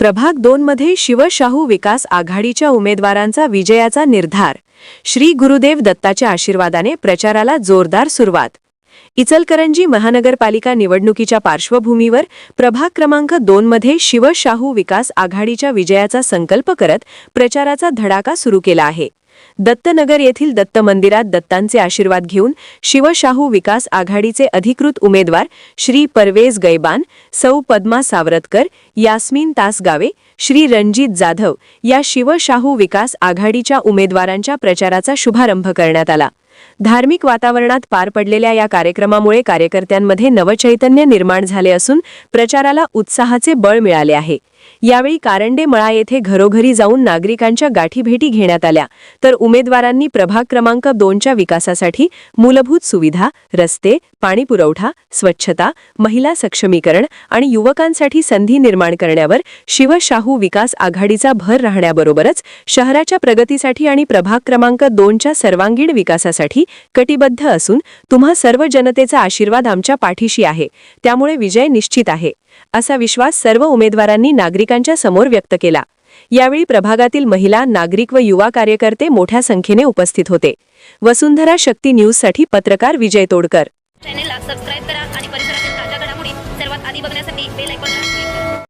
प्रभाग 2 मध्ये शिवशाहू विकास आघाडीच्या उमेदवारांचा विजयाचा निर्धार. श्री गुरुदेव दत्ताच्या आशीर्वादाने प्रचाराला जोरदार सुरुवात. इचलकरंजी महानगरपालिका निवडणुकीच्या पार्श्वभूमीवर प्रभाग क्रमांक 2 मध्ये शिवशाहू विकास आघाडीच्या विजयाचा संकल्प करत प्रचाराचा धडाका सुरू केला आहे. दत्तनगर येथील दत्त मंदिरात दत्तांचे आशीर्वाद घेऊन शिवशाहू विकास आघाडीचे अधिकृत उमेदवार श्री परवेज गैबान, सौ पद्मा सावरतकर, यास्मीन तासगावे, श्री रणजित जाधव या शिवशाहू विकास आघाडीच्या उमेदवारांच्या प्रचाराचा शुभारंभ करण्यात आला. धार्मिक वातावरणात पार पडलेल्या या कार्यक्रमामुळे कार्यकर्त्यांमध्ये नवचैतन्य निर्माण झाले असून प्रचाराला उत्साहाचे बळ मिळाले आहे. यावेळी कारंडे मळा येथे घरोघरी जाऊन नागरिकांच्या गाठीभेटी घेण्यात आल्या, तर उमेदवारांनी प्रभाग क्रमांक 2च्या विकासासाठी मूलभूत सुविधा, रस्ते, पाणीपुरवठा, स्वच्छता, महिला सक्षमीकरण आणि युवकांसाठी संधी निर्माण करण्यावर शिवशाहू विकास आघाडीचा भर राहण्याबरोबरच शहराच्या प्रगतीसाठी आणि प्रभाग क्रमांक 2च्या सर्वांगीण विकासासाठी कटिबद्ध असून तुम्हा सर्व जनतेचा आशीर्वाद आमच्या पाठीशी आहे, त्यामुळे विजय निश्चित आहे, असा विश्वास सर्व उमेदवारांनी नागरिकांच्या समोर व्यक्त केला. यावेळी प्रभागातील महिला, नागरिक व युवा कार्यकर्ते मोठ्या संख्येने उपस्थित होते. वसुंधरा शक्ती न्यूजसाठी पत्रकार विजय तोडकर.